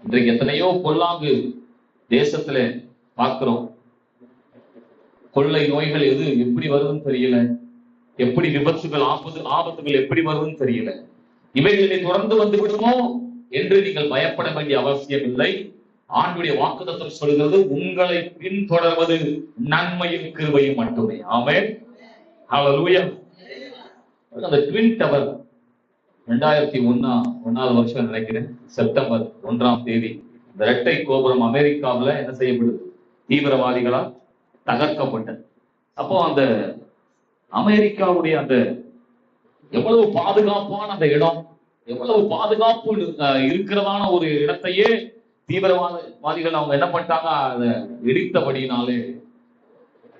இன்றைக்கு எத்தனையோ பொல்லாங்கு தேசத்துல பார்க்கிறோம். கொள்ளை நோய்கள் எது எப்படி வருதுன்னு தெரியல, எப்படி விபத்துகள் ஆபத்துகள் எப்படி வருதுன்னு தெரியல. இவைகளை தொடர்ந்து வந்து விடுமோ என்று நீங்கள் பயப்பட வேண்டிய அவசியம் இல்லை. ஆண்டுடைய வாக்குத்தத்தம் சொல்கிறது, உங்களை பின்தொடர்வது நன்மையும் கிருபையும் மட்டுமே. ஆமென், ஹல்லேலூயா. அந்த ட்வின் டவர் 2001ஆவது வருஷம் நினைக்கிறேன், செப்டம்பர் 1ஆம் தேதி இந்த இரட்டை கோபுரம் அமெரிக்காவில் என்ன செய்யப்படுது, தீவிரவாதிகளால் தகர்க்கப்பட்டது. அப்போ அந்த அமெரிக்காவுடைய அந்த எவ்வளவு பாதுகாப்பான அந்த இடம், எவ்வளவு பாதுகாப்பு இருக்கிறதான ஒரு இடத்தையே தீவிரவாதிகள் அவங்க என்ன பண்ணிட்டாங்க, அதை இடித்தபடினாலே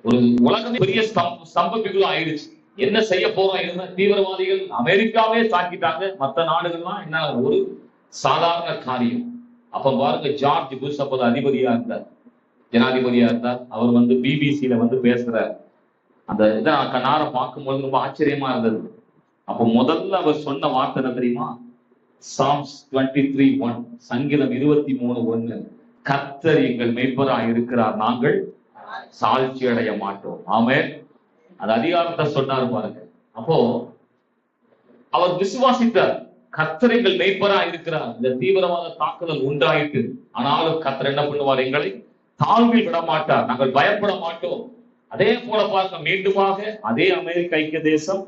ஒரு உலகமே பெரிய ஸ்தம்பிப்புகள் ஆயிடுச்சு. என்ன செய்ய போறோம், தீவிரவாதிகள் அமெரிக்காவே தாக்கிட்டாங்க, மற்ற நாடுகள்லாம் என்ன ஒரு சாதாரண காரியம். அப்ப பாருங்க, ஜார்ஜ் புஷ் அப்போது அதிபதியா இருந்தார், ஜனாதிபதியா இருந்தார். அவர் பிபிசியில பேசுறார். அந்த இதை கண்ணார பார்க்கும்போது ரொம்ப ஆச்சரியமா இருந்தது. அப்ப முதல்ல அவர் சொன்ன வார்த்தை என்ன தெரியுமா? சாம்ஸ் 23:1, சங்கீதம் 23:1, கர்த்தர் எங்கள் மேய்ப்பராய் இருக்கிறார், நாங்கள் சாட்சி அடைய மாட்டோம். ஆமென். அந்த அதிகாரத்தை சொன்னார் பாருங்க. அப்போ அவர் விசுவாசித்தார், கர்த்தர் எங்கள் மேய்ப்பராய் இருக்கிறார். இந்த தீவிரவாத தாக்குதல் உண்டாயிட்டு, ஆனாலும் கர்த்தர் என்ன பண்ணுவார், எங்களை தாழ்வில் விட மாட்டார், நாங்கள் பயப்பட மாட்டோம். அதே போல பாருங்க, மீண்டுமாக அதே அமெரிக்க ஐக்கிய தேசம்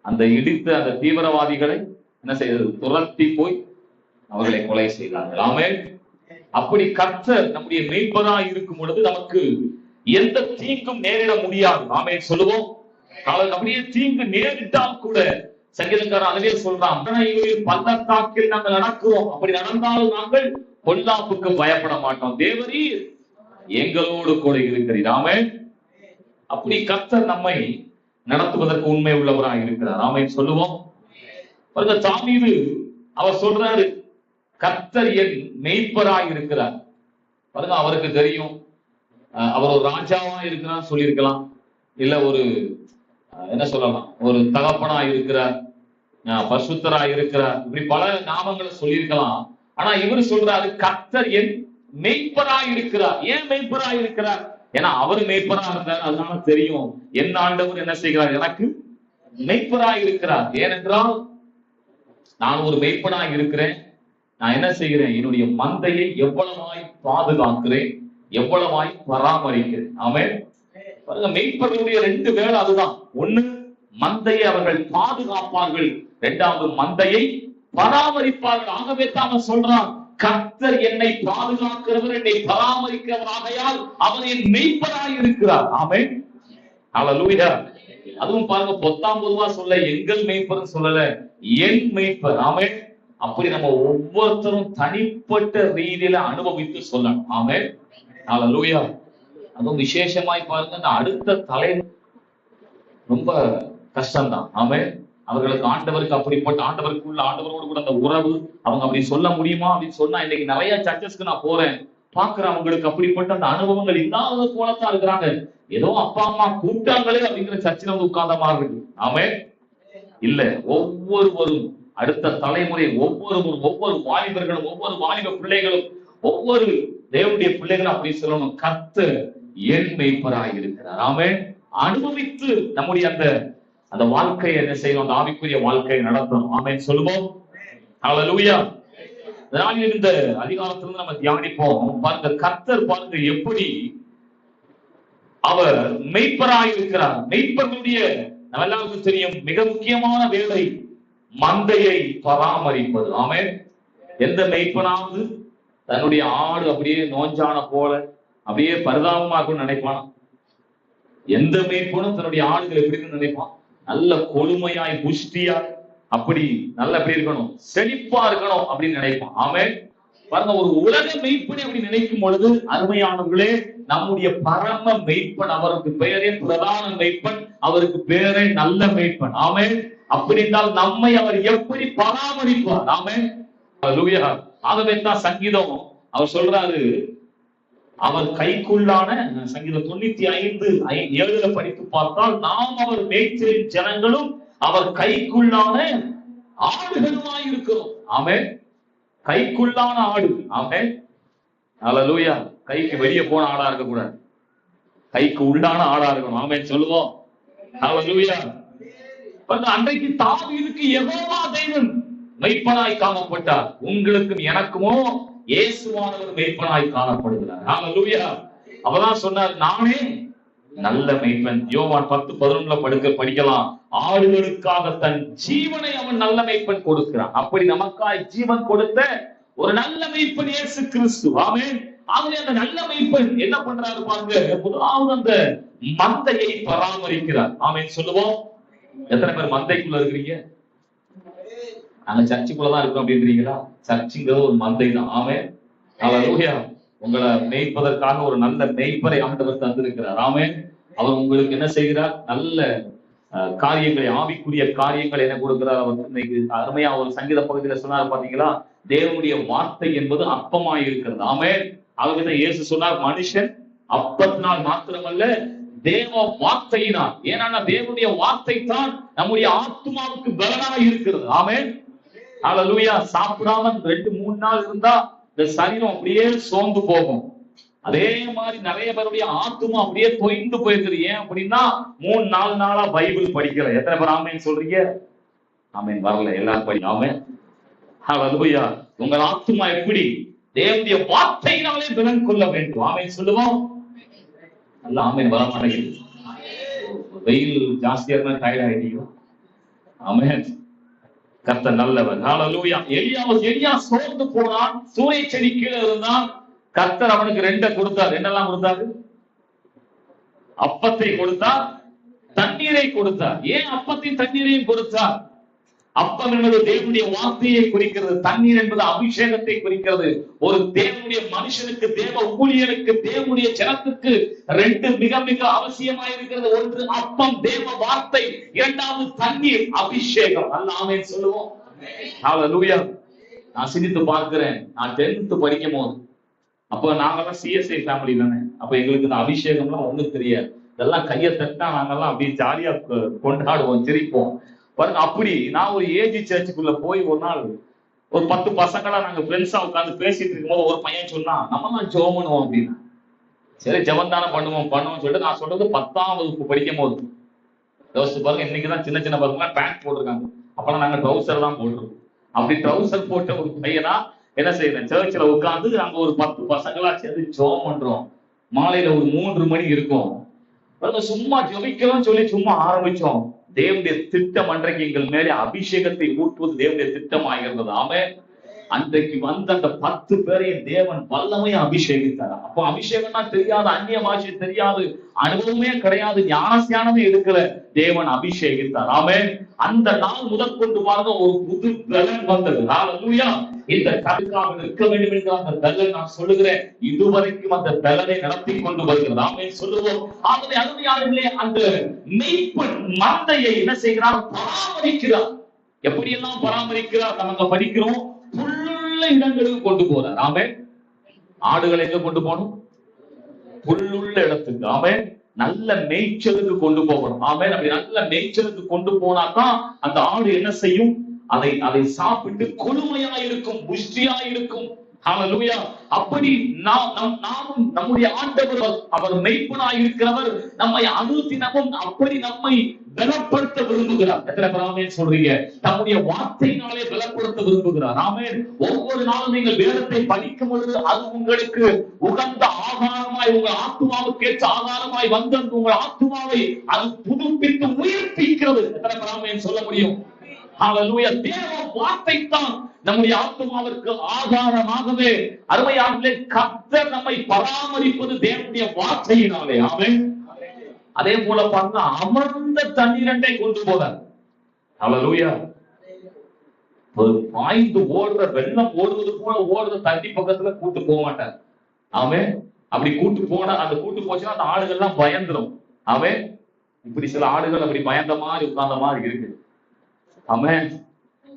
அந்த இடித்த அந்த தீவிரவாதிகளை என்ன செய்தது, துரத்தி போய் அவர்களை கொலை செய்தார்கள். ஆமென். அப்படி கர்த்தர் நம்முடைய மேய்ப்பராய் இருக்கும் பொழுது நமக்கு எந்த தீங்கும் நேரிட முடியாது. ஆமென் சொல்லுவோம். அப்படியே தீங்கு நேரிட்டால் கூட சங்கீதக்காரன் அதுவே சொல்றான், பள்ளத்தாக்கில் நாங்கள் நடக்கிறோம், அப்படி நடந்தாலும் நாங்கள் பொல்லாப்புக்கு பயப்பட மாட்டோம், தேவரீர் எங்களோடு கூட இருக்கிறீர். ஆமென். அப்படி கர்த்தர் நம்மை நடத்துவதற்கு உண்மை உள்ளவராக இருக்கிறார். ஆமென் சொல்லுவோம். தாவீது அவர் சொல்றாரு, கர்த்தர் என் மேய்ப்பராய் இருக்கிறார். பாருங்க, அவருக்கு தெரியும் அவர் ஒரு ராஜாவா இருக்கிறார் சொல்லியிருக்கலாம், இல்ல ஒரு என்ன சொல்லலாம், ஒரு தகப்பனா இருக்கிறார், பரிசுத்தரா இருக்கிறார், இப்படி பல நாமங்களை சொல்லியிருக்கலாம். ஆனா இவர் சொல்றாரு, கர்த்தர் என் மேய்ப்பராய் இருக்கிறார். ஏன் மேய்ப்பராய் இருக்கிறார்? ஏன்னா அவரு மேய்ப்பராக இருந்தார், அதனால தெரியும் என் ஆண்டவர் என்ன செய்கிறார், எனக்கு மேய்ப்பராய் இருக்கிறார். ஏனென்றால் நான் ஒரு மேய்ப்பனாய் இருக்கிறேன், நான் என்ன செய்கிறேன், என்னுடைய மந்தையை எவ்வளவாய் பாதுகாக்கிறேன், எவ்வளவாய் பராமரிக்கிறேன். ஆமென். மேய்ப்பர்களுடைய 2 வேலை அதுதான். ஒண்ணு, மந்தையை அவர்கள் பாதுகாப்பார்கள், 2வது மந்தையை பராமரிப்பார்கள். ஆகவே தான் சொல்றான், கர்த்தர் என்னை பாதுகாக்கிறவர், என்னை பராமரிக்கிறவர், ஆகையால் அவர் என் மேய்ப்பராய் இருக்கிறார். ஆமென், ஹல்லேலூயா. அதுவும் பாருங்க, பொத்தாம் பொதுவா சொல்ல எங்கள் மேய்ப்பர் சொல்லல, என் மேய்ப்பர். ஆமென். அப்படி நம்ம ஒவ்வொருத்தரும் தனிப்பட்ட ரீதியில அனுபவித்து சொல்லணும். ஆமென், ஹல்லேலூயா. அதுவும் விசேஷமாய் பாருங்க, அந்த அடுத்த தலை ரொம்ப கஷ்டம்தான். ஆமென். அவர்களுக்கு ஆண்டவருக்கு அப்படிப்பட்ட ஆண்டவரோடு கூட அந்த உறவு அவங்க அப்படி சொல்ல முடியுமா அப்படின்னு சொன்னா, இன்னைக்கு நிறைய சர்ச்சஸ்க்கு நான் போறேன், பாக்குறேன், அவங்களுக்கு அப்படிப்பட்ட அந்த அனுபவங்கள் இல்லாத போலத்தான் இருக்கிறாங்க. ஏதோ அப்பா அம்மா கூப்பிட்டாங்களே அப்படிங்கிற சர்ச்சில் உட்கார்ந்த மாதிரி இருக்கு. ஆமென். இல்ல, ஒவ்வொருவரும் அடுத்த தலைமுறை, ஒவ்வொரு வாலிபர்களும், ஒவ்வொரு வாலிப பிள்ளைகளும், ஒவ்வொரு தேவனுடைய பிள்ளைகளும் அப்படி சொல்லணும், கர்த்தர் என் மேய்ப்பராய் இருக்கிறார். ஆமென். அனுபவித்து நம்முடைய அந்த வாழ்க்கையை என்ன செய்யணும், அந்த ஆவிக்குரிய வாழ்க்கையை நடத்தணும். ஆமென் சொல்லுவோம். ஹல்லேலூயா. அதனால இந்த அதிகாரத்திலிருந்து நம்ம தியானிப்போம். பாருங்க, கர்த்தர் பாருங்க எப்படி அவர் மேய்ப்பராய் இருக்கிறார். மேய்ப்பர்களுடைய நம்ம எல்லாருக்கும் தெரியும், மிக முக்கியமான வேலை மந்தையை பராமரிப்பது. ஆமென். எந்த மேய்ப்பனாவது தன்னுடைய ஆடு அப்படியே நோஞ்சான போல அப்படியே பரிதாபமாக நினைப்பான்? எந்த மேய்ப்பனும் தன்னுடைய ஆடுகள் எப்படி நினைப்பான்? நல்ல கொழுமையாய், புஷ்டியா, அப்படி நல்ல எப்படி இருக்கணும், செழிப்பா இருக்கணும் அப்படின்னு நினைப்பான். ஆமென். பாருங்க, ஒரு உலக மெய்ப்பனை அப்படி நினைக்கும் பொழுது அருமையானவர்களே, நம்முடைய பரம மெய்ப்பன், அவருக்கு பெயரே பிரதான மெய்ப்பன், அவருக்கு பெயரே நல்ல மெய்ப்பன். ஆமென். அப்படி என்றால் நம்மை அவர் எப்படி பராமரிப்பார். ஆமென். ஹல்லேலூயா. ஆகவே தான் சங்கீதம் அவர் சொல்றாரு, அவர் கைக்குள்ளான, சங்கீதம் 95:7 படித்து பார்த்தால், நாம் அவர் மேய்ச்சலின் ஜனங்களும் அவர் கைக்குள்ளான ஆடுகளுமாய் இருக்கிறோம். ஆமென். கைக்குள்ளான ஆடு. ஆமென். ஹல்லேலூயா. கைக்கு வெளியே போன ஆடா இருக்கக்கூடாது, கைக்கு உள்ளான ஆடா இருக்கணும். ஆமென் சொல்லுவோம். ஹல்லேலூயா. அன்றைக்கு தாவீதுக்கு யெகோவா தேவன் மெய்ப்பனாய் காணப்பட்டார். உங்களுக்கும் எனக்குமோ இயேசுவானவர் மெய்ப்பனாய் காணப்படுகிறார். ஹல்லேலூயா. அவதான் சொன்னார், நானே நல்ல மெய்ப்பன். யோவான் 10:11 படிக்கலாம். ஆடுகளுக்காக தன் ஜீவனை அவன் நல்ல மெய்ப்பன் கொடுக்கிறான். அப்படி நமக்காய் ஜீவன் கொடுத்த ஒரு நல்ல மெய்ப்பன் இயேசு கிறிஸ்து. ஆமென். ஆகவே அந்த நல்ல மெய்ப்பன் என்ன பண்றாரு பாருங்க. முதலாவது அந்த மந்தையை பராமரிக்கிறார். ஆமென் சொல்லுவோம். எத்தனை பேர் மந்தைக்குள்ள இருக்கிறீங்க? நாங்க சர்ச்சுக்குள்ளதான் இருக்கோம் அப்படின்றீங்களா? சர்ச்சுங்கிறது ஒரு மந்தை தான். ஆமென். ஹல்லேலூயா. உங்களை மேய்ப்பதற்காக ஒரு நல்ல மேய்ப்பரை ஆண்டவர் தந்திருக்கிறார். ஆமென். அவர் உங்களுக்கு என்ன செய்கிறார்? நல்ல காரியங்களை, ஆவிக்குரிய காரியங்கள் என்ன கொடுக்கிறார்? அவர் இன்னைக்கு அருமையா ஒரு சங்கீத பகுதியில சொன்னார் பாத்தீங்களா? தேவனுடைய வார்த்தை என்பது அப்பமாய் இருக்கிறது. ஆமென். ஆகவேதான் இயேசு சொன்னார், மனுஷன் அப்பத்தினால் மாத்திரமல்ல தேவ வார்த்தையினால். ஏன்னா தேவனுடைய வார்த்தை தான் நம்முடைய ஆத்மாவுக்கு பலனாய் இருக்கிறது. ஆமென். ஹல்லேலூயா. சாப்பிடாம 2-3 நாள் இருந்தா இந்த சரீரம் அப்படியே சோர்ந்து போகும். அதே மாதிரி நிறைய பேருடைய ஆத்மா அப்படியே தொய்ந்து போயிருக்குது. ஏன் அப்படின்னா 3-4 நாளா பைபிள் படிக்கல. எத்தனை பேர் ஆமென் சொல்றீங்க? ஆமென் வரல, எல்லாரும் படி. ஆமென். ஹல்லேலூயா. உங்கள் ஆத்மா எப்படி தேவனுடைய வார்த்தையினாலே பலன் கொள்ள வேண்டும். ஆமென் சொல்லுவோம். நல்ல ஆமென் வர மாட்டேங்குது. வெயில் ஜாஸ்தியா இருந்தா டயர்ட் ஆயிட்டீங்க. ஆமென். கர்த்தர் நல்லவர். ஹல்லேலூயா. எலியா சோர்ந்து போனான், சூரிய செடி கீழே இருந்தான். கர்த்தர் அவனுக்கு 2 கொடுத்தார். என்னெல்லாம் கொடுத்தாரு? அப்பத்தை கொடுத்தார், தண்ணீரை கொடுத்தார். ஏன் அப்பத்தையும் தண்ணீரையும் கொடுத்தார்? அப்பம் என்பது தேவனுடைய வார்த்தையை குறிக்கிறது, தண்ணீர் என்பது அபிஷேகத்தை குறிக்கிறது. ஒரு தேவனுடைய மனுஷனுக்கு, தேவ ஊழியனுக்கு, தேவனுடைய ஜனத்துக்கு 2 மிக மிக அவசியமாக இருக்கிறது. ஒன்று அப்பம், தேவ வார்த்தை. 2வது தண்ணீர், அபிஷேகம். ஆமென் சொல்லுவோம். ஹல்லேலூயா. நான் சிந்தித்து பார்க்கிறேன். நான் 10th படிக்கும் போது, அப்ப நாங்கெல்லாம் சிஎஸ்ஐ ஃபேமிலி தானே. அப்ப எங்களுக்கு இந்த அபிஷேகம்லாம் ஒண்ணும் தெரியாது. இதெல்லாம் கையை தட்டா நாங்கெல்லாம் அப்படியே ஜாலியா கொண்டாடுவோம், சிரிப்போம் பாருங்க. அப்படி நான் ஒரு ஏஜி சர்ச்சுக்குள்ள போய் ஒரு நாள் ஒரு 10 பசங்களா நாங்க ஃப்ரெண்ட்ஸா உட்காந்து பேசிட்டு இருக்கும்போது ஒரு பையன் சொன்னா, நம்ம தான் ஜெபம் பண்ணுவோம் அப்படின்னா. சரி ஜெபம் தானே பண்ணுவோம் சொல்லிட்டு, நான் சொல்றது 10ஆம் வகுப்பு படிக்கும் போது. யோசிச்சு பாருங்க, இன்னைக்குதான் சின்ன சின்ன பசங்க பேண்ட் போட்டிருக்காங்க. அப்பெல்லாம் நாங்க ட்ரௌசர் தான் போட்டுருக்கோம். அப்படி ட்ரௌசர் போட்ட ஒரு பையனா என்ன செய்யறேன், சர்ச்சில் உட்காந்து அங்க ஒரு 10 பசங்களா சேர்ந்து ஜெபம் பண்றோம். மாலையில ஒரு 3 மணி இருக்கும். சும்மா ஜெபிக்கிறோம் சொல்லி சும்மா ஆரம்பிச்சோம். தேவனுடைய திட்டம் அன்றைக்கு எங்கள் மேலே அபிஷேகத்தை ஊற்றுவது தேவனுடைய திட்டம் ஆகிறது. ஆமென். அன்றைக்கு வந்த அந்த 10 பேரையும் தேவன் வல்லமையை அபிஷேகித்தார். அப்போ அபிஷேகம்னா தெரியாது, அந்நிய பாஷை தெரியாது, அனுபவமே கிடையாது, ஞானஸ்ஞானமே எடுக்கல. தேவன் அபிஷேகித்தார். ஆமென். அந்த நாள் முதற்கொண்டு பாருங்க ஒரு புது பலன் வந்தது. ஹல்லேலூயா. இந்த கருக்காக இருக்க வேண்டும் என்ற அந்த பலன் நான் சொல்லுகிறேன், இதுவரைக்கும் அந்த பலனை நடத்தி கொண்டு வருகிறது. ஆமென் சொல்லுவோம். ஆகவே அருமையானவர்களே, அந்த மெய்ப்பன் மந்தையை என்ன செய்கிறார்? பராமரிக்கிறார். எப்படி எல்லாம் பராமரிக்கிறார்? நம்ம படிக்கிறோம், புல்லுள்ள இடங்களுக்கு கொண்டு போறார். ஆமென். ஆடுகளை எங்க கொண்டு போகணும்? புல்லுள்ள இடத்துக்கு. ஆமென். நல்ல மேய்ச்சலுக்கு கொண்டு போகணும். ஆமென். அப்படி நல்ல மேய்ச்சலுக்கு கொண்டு போனாதான் அந்த ஆடு என்ன செய்யும்? அதை சாப்பிட்டு கொழுமையா இருக்கும், புஷ்டியா இருக்கும். ஹல்லேலூயா. அப்படி நாமும் நம்முடைய ஆண்டவர் அவர் மெய்ப்பனாய் இருக்கிறவர் நம்மை அனுதினமும் அப்படி நம்மை பலப்படுத்த விரும்புகிறார். எத்தனை பேர் ஆமென் சொல்றீங்க? நம்முடைய வார்த்தையினாலே பலப்படுத்த விரும்புகிறார். ஆமென். ஒவ்வொரு நாளும் நீங்கள் வேதத்தை படிக்கும் பொழுது அது உங்களுக்கு உகந்த ஆகாரமாய், உங்கள் ஆத்துமாவுக்கு ஏற்ற ஆகாரமாய் வந்து உங்கள் ஆத்துமாவை அது புதுப்பித்து உயிர்ப்பிக்கிறது. எத்தனை பேர் ஆமென் சொல்ல முடியும்? ஹல்லேலூயா. தேவ வார்த்தை தான் நம்முடைய ஆத்மாவிற்கு ஆதாரமாகவே. அருமையானவர்களே, கர்த்தர் நம்மை பராமரிப்பது தேவனுடைய வார்த்தையினாலே. ஆமென். அதே போல பாருங்க, அமர்ந்த தண்ணீரண்டை கொண்டு போறார். ஹல்லேலூயா. ஒரு பாய்ந்து ஓடுற வெள்ளம் ஓடுவது போல ஓடுற தண்ணி பக்கத்துல கூட்டு போக மாட்டார். ஆமென். அப்படி கூட்டு போனா, அந்த கூட்டு போச்சுன்னா அந்த ஆடுகள் எல்லாம் பயந்துரும். ஆமென். இப்படி சில ஆடுகள் அப்படி பயந்த மாதிரி உட்கார்ந்த மாதிரி இருக்கு. ஆமென்.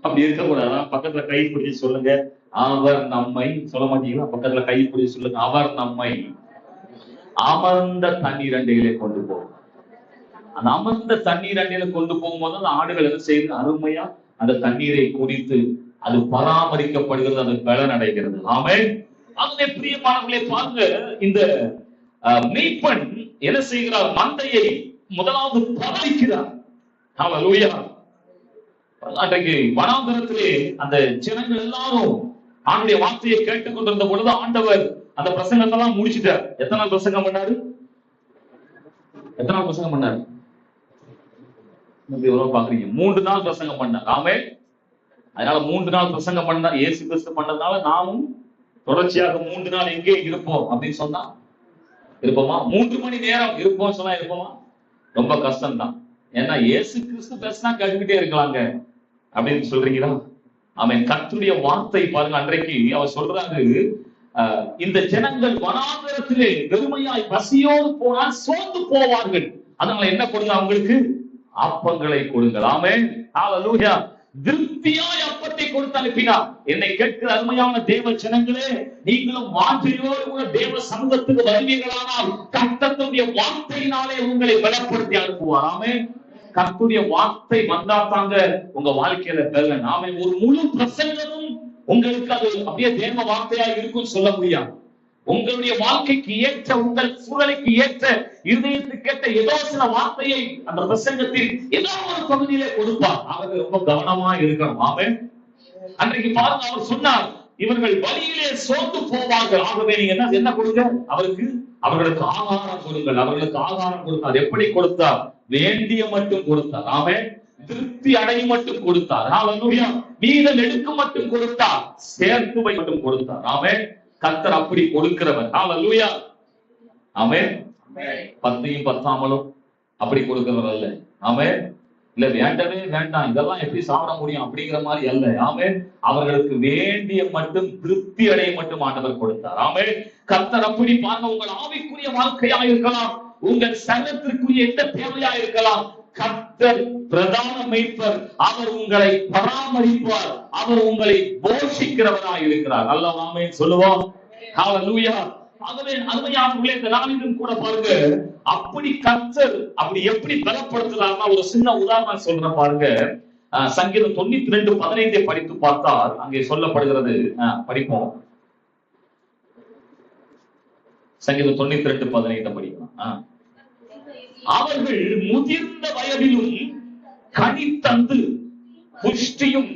அப்படி இருக்கக்கூடாது. பக்கத்துல கை பிடிச்சு சொல்லுங்க, அவர் நம்மை. சொல்ல மாட்டீங்களா? பக்கத்துல கை பிடிச்சு சொல்லுங்க, அவர் நம்மை அமர்ந்த தண்ணீர் அண்டையிலே கொண்டு போகும். அந்த அமர்ந்த தண்ணீர் அண்டையில கொண்டு போகும்போது அந்த ஆடுகள் என்ன செய்யுது? அருமையா அந்த தண்ணீரை குடித்து அது பராமரிக்கப்படுகிறது, அது பலன் அடைகிறது. ஆமென். ஆகவே பிரியமானவர்களே பாருங்க, இந்த மேய்ப்பன் என்ன செய்கிறார்? மந்தையை முதலாவது பராமரிக்கிறார். ஹல்லேலூயா. அன்றைக்கு வனாந்தரத்திலே அந்த ஜனங்கள் எல்லாரும் ஆண்டுடைய வார்த்தையை கேட்டுக் கொண்டிருந்த பொழுது ஆண்டவர் அந்த பிரசங்கத்தை எல்லாம் முடிச்சிட்டார். எத்தனை நாள் பிரசங்கம் பண்ணாரு? எத்தனை நாள் பிரசங்கம் பண்ணாரு? பாக்குறீங்க, 3 நாள் பிரசங்கம் பண்ணார். ஆமென். அதனால 3 நாள் பிரசங்கம் பண்ண இயேசு கிறிஸ்து பண்ணதுனால நாமும் தொடர்ச்சியாக 3 நாள் எங்கே இருப்போம் அப்படின்னு சொன்னா இருப்போமா? 3 மணி நேரம் இருப்போம் சொன்னா இருப்போமா? ரொம்ப கஷ்டம் தான். ஏன்னா இயேசு கிறிஸ்து பேசினா கேட்டுக்கிட்டே இருக்கலாங்க அப்படின்னு சொல்றீங்களா? அவன் கர்த்தருடைய வார்த்தை பாருங்க. அன்றைக்கு அவர் சொல்றாரு, இந்த ஜனங்கள் வனாந்தரத்திலே வெறுமையாய் பசியோடு போனால் சோர்ந்து போவார்கள், அதனால என்ன கொடுங்க? அவங்களுக்கு அப்பங்களை கொடுங்கள். ஆமென். ஹல்லேலூயா. திருப்தியாய் அப்பத்தை கொடுத்து அனுப்பினார். என்னை கேட்கிற அருமையான தேவ ஜனங்களே, நீங்களும் வாஞ்சையோடு கூட தேவ சமூகத்துக்கு வருவீர்களானால் கர்த்தருடைய வார்த்தையினாலே உங்களை பலப்படுத்தி அனுப்புவார். ஆமென். கர்த்தருடைய வார்த்தை வந்தாத்தாங்க உங்க வாழ்க்கையில பெறல. நாம ஒரு முழு பிரசங்கமும் உங்களுக்கு அது அப்படியே தேவ வார்த்தையா இருக்கும் சொல்ல முடியாது. உங்களுடைய வாழ்க்கைக்கு ஏற்ற, உங்கள் சூழலுக்கு ஏற்ற, இருதயத்துக்கு ஏற்ற ஏதோ சில வார்த்தையை அந்த பிரசங்கத்தில் ஏதோ ஒரு பகுதியிலே கொடுப்பார். அவர்கள் ரொம்ப கவனமா இருக்கணும். ஆமென். அன்றைக்கு பாருங்க, அவர் சொன்னார், இவர்கள் வழியிலே சோர்ந்து போவார்கள். ஆகவே நீங்க என்ன கொடுங்க? அவர்களுக்கு ஆகாரம் கொடுங்கள். அவர்களுக்கு ஆகாரம் கொடுத்தார். எப்படி கொடுத்தார்? வேண்டிய மட்டும் கொடுத்தார். ஆமென். திருப்தி அடைய மட்டும் கொடுத்தார். ஹல்லேலூயா. மீதம் எடுக்க மட்டும் கொடுத்தார். சேர்த்து வை மட்டும் கொடுத்தார். ஆமென். கர்த்தர் அப்படி கொடுக்கிறவர். ஹல்லேலூயா. ஆமென். 10யும் பத்தாமலும் அப்படி கொடுக்கிறவர் அல்ல. ஆமென். இல்ல வேண்டவே வேண்டாம், இதெல்லாம் எப்படி சாப்பிட முடியும் அப்படிங்கிற மாதிரி அல்ல. ஆமென். அவர்களுக்கு வேண்டிய மட்டும் திருப்தி அடைய மட்டும் ஆண்டவர் கொடுத்தார். ஆமென். கர்த்தர் அப்படி பாருங்க, உங்கள் ஆவிக்குரிய வாழ்க்கையா இருக்கலாம், உங்கள் சரீரத்திற்குரிய எந்த தேவையா இருக்கலாம், கர்த்தர் பிரதான மேய்ப்பர். அவர் உங்களை பராமரிப்பார். அவர் உங்களை போஷிக்கிறவராய் இருக்கிறார். அல்ல ஆமென் சொல்லுவோம். ஹல்லேலூயா. ஆகவே அருமையானவர்களே, இந்த நாளிலும் கூட பாருங்க, அப்படி கர்த்தர் அப்படி எப்படி பலப்படுத்துறாருன்னா ஒரு சின்ன உதாரணம் சொல்றேன் பாருங்க. சங்கீதம் 92:15 படித்து பார்த்தால் அங்கே சொல்லப்படுகிறது. படிப்போம். சங்கீதம் 92:15 படிக்கலாம். அவர்கள் முதிர்ந்த வயதிலும் கனி தந்து புஷ்டியும்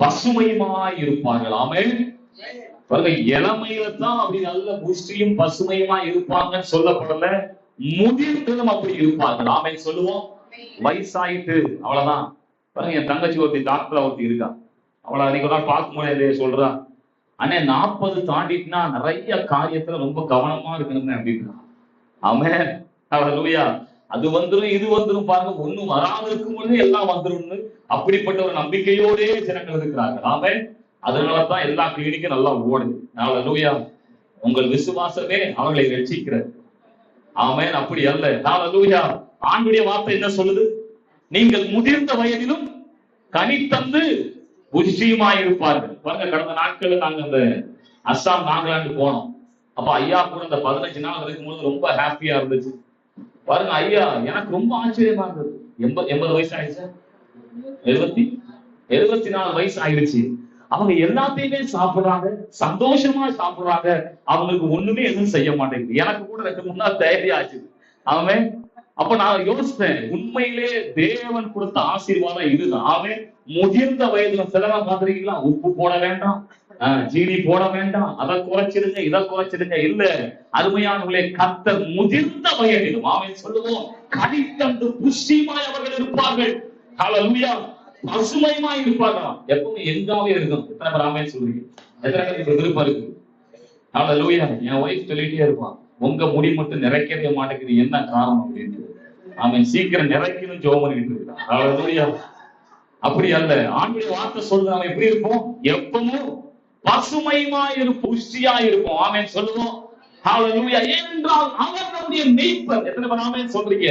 பசுமையுமாய் இருப்பார்கள். ஆமென். இளமையில தான் அப்படி நல்ல புஷ்டியும் பசுமையுமா இருப்பாங்கன்னு சொல்லப்படல, முதிர்ந்ததும் அப்படி இருப்பார்கள். ஆமென் சொல்லுவோம். வயசாயிட்டு அவ்வளவுதான். பாருங்க, என் தங்கச்சி ஒருத்தி டாக்டர் ஒருத்தி இருக்கா. அவளை அன்னைக்கு ஒரு நாள் பார்க்க முடியாது சொல்றா, அண்ணே 40 தாண்டிட்டுனா நிறைய காரியத்துல ரொம்ப கவனமா இருக்கணுமே அப்படின்னா. ஆமென். ஹல்லேலூயா. அது வந்துரும் இது வந்துரும் பாருங்க, ஒண்ணும் வராது இருக்கும் பொழுது எல்லாம் வந்துரும்னு அப்படிப்பட்ட ஒரு நம்பிக்கையோடே ஜனங்கள் இருக்கிறார்கள். ஆமென். அதனாலதான் எல்லா கிளினிக்கும் நல்லா ஓடுது. ஹல்லேலூயா. உங்கள் விசுவாசமே அவர்களை ரட்சிக்கிறது. ஆமென். அப்படி அல்ல. ஹல்லேலூயா. ஆண்டவருடைய வார்த்தை என்ன சொல்லுது? நீங்கள் முதிர்ந்த வயதிலும் கனி தந்து புஷ்டியுமாய் இருப்பார்கள். பாருங்க, கடந்த நாட்கள் நாங்க அந்த அஸ்ஸாம் நாகாலாந்து போனோம். அப்ப ஐயா கூட இந்த 15 நாள் இருக்கும்போது ரொம்ப ஹாப்பியா இருந்துச்சு. பாருங்க ஐயா, எனக்கு ரொம்ப ஆச்சரியமா இருந்தது. 80 வயசு ஆயிடுச்சு, 74 வயசு ஆயிடுச்சு. அவங்க எல்லாத்தையுமே சாப்பிடுறாங்க, சந்தோஷமா சாப்பிடுறாங்க. அவங்களுக்கு ஒண்ணுமே எதுவும் செய்ய மாட்டேங்குது. எனக்கு கூட 2-3 நாள் தைரியாச்சு. அவன் அப்ப நான் யோசித்தேன், உண்மையிலே தேவன் கொடுத்த ஆசீர்வாதம் இதுதான். அவன் முதிர்ந்த வயதுல சிலரா பாத்திருக்கீங்களா, உப்பு போட வேண்டாம், ஜீனி போட வேண்டாம், அதை குறைச்சிருங்க இதை குறைச்சிருங்க. இல்ல அருமையானவர்களே, கர்த்தர் முதிர்ந்த வயதிலும் அவன் சொல்லுவோம் கனி தந்து புஷ்டியுமாய் அவர்கள் இருப்பார்கள். ஹல்லேலூயா. பசுமையுமாய் இருப்பார்களாம். எப்பவுமே எங்காவே இருக்கும். எத்தனை பேர் ஆமென் சொல்றீங்க? எத்தனை பேருக்கு விருப்பம் இருக்கு? ஹல்லேலூயா. என் ஒய்ஃப் சொல்லிட்டே இருப்பான், உங்க முடி மட்டும் நிறைக்கவே மாட்டேங்குது, என்ன காரணம் அப்படின்னு. அவன் சீக்கிரம் நிறைக்கணும் ஜெபம் பண்ணிட்டு இருக்கான். ஹல்லேலூயா. அப்படி அல்ல, ஆண்டவருடைய வார்த்தை சொல்றது அவன் எப்படி இருப்போம்? எப்பவும் பசுமையுமா இருப்போம், புஷ்டியா இருப்போம். ஆமென் சொல்லுவோம். ஹல்லேலூயா. ஏனென்றால் அவர் நம்முடைய மேய்ப்பர். எத்தனை பேர் ஆமென் சொல்றீங்க?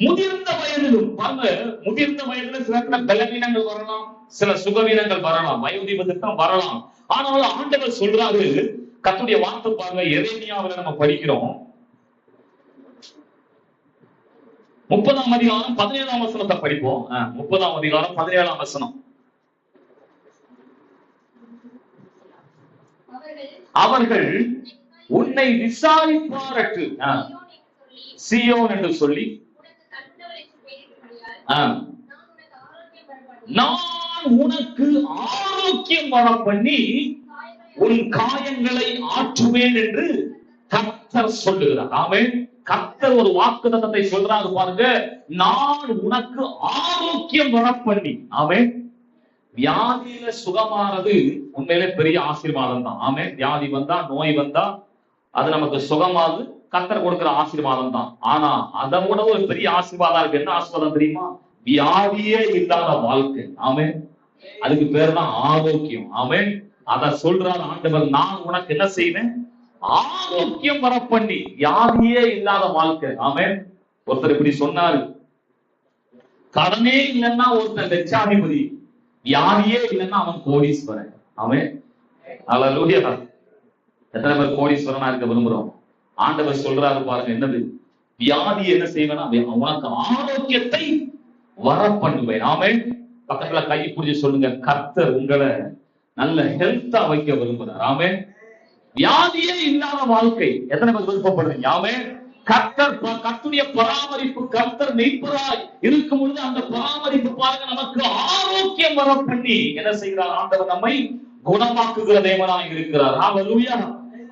முதிர்ந்த வயதிலும் பாருங்க, முதிர்ந்த வயதுல சில பலவீனங்கள் வரலாம், சில சுகவீனங்கள் வரலாம், வயோதிபத்திற்கும் வரலாம். ஆனாலும் ஆண்டவர் சொல்றாரு, கர்த்தருடைய வார்த்தை பாருங்க, எரேமியாவில நம்ம படிக்கிறோம் 30ஆம் அதிகாரம் 17ஆம் வசனத்தை படிப்போம். 30ஆம் அதிகாரம் 17ஆம் வசனம். அவர்கள் உன்னை விசாரிப்பாரட்டு சீயோன் என்று சொல்லி நான் உனக்கு ஆரோக்கியம் வர பண்ணி உன் காயங்களை ஆற்றுவேன் என்று கர்த்தர் சொல்லுகிறார். ஆமென். கர்த்தர் ஒரு வாக்குத்தத்தத்தை சொல்றாரு பாருங்க. நான் உனக்கு ஆரோக்கியம் வர பண்ணி. ஆமென். வியாதியில சுகமானது உண்மையிலே பெரிய ஆசீர்வாதம் தான். ஆமென். வியாதி வந்தா, நோய் வந்தா அது நமக்கு சுகமானது கர்த்தர் கொடுக்கிற ஆசீர்வாதம் தான். ஆனா அதை விட ஒரு பெரிய ஆசீர்வாதம் இருக்கு. என்ன ஆசீர்வாதம் தெரியுமா? வியாதியே இல்லாத வாழ்க்கை. ஆமென். அதுக்கு பேர் தான் ஆரோக்கியம். ஆமென். அத சொல்றார் ஆண்டவர், நான் உனக்கு என்ன செய்வேன்? ஆரோக்கியம் வர பண்ணி. வியாதியே இல்லாத வாழ்க்கை. ஆமென். ஒருத்தர் இப்படி சொன்னாரு, கடனே இல்லைன்னா ஒருத்தர் லட்சாதிபதி, வியாதியே இல்லைன்னா அவன் கோடீஸ்வரன். ஆமென். அல்லேலூயா. எத்தனை பேர் கோடீஸ்வரனா இருக்க விரும்புறோம்? ஆண்டவர் சொல்றாரு பாருங்க, என்னது? வியாதி என்ன செய்வேன்னா உனக்கு ஆரோக்கியத்தை வர பண்ணுவேன். ஆமென். பக்கத்துல கை புடிச்சு சொல்லுங்க, கர்த்தர் உங்களை நல்ல ஹெல்த்தா வைக்க விரும்புறார். ஆமென். வியாதியே இல்லாத வாழ்க்கை எத்தனை பேர் விருப்பப்படுறீங்க? ஆமென். கர்த்தருடைய பராமரிப்பு, கர்த்தர் மெய்ப்பராய் இருக்கும் பொழுது அந்த பராமரிப்பு பாருங்க நமக்கு ஆரோக்கியம் வர பண்ணி என்ன செய்கிறார்? ஆண்டவர் நம்மை குணமாக்குகிற தேவனாய் இருக்கிறார். ஹல்லேலூயா.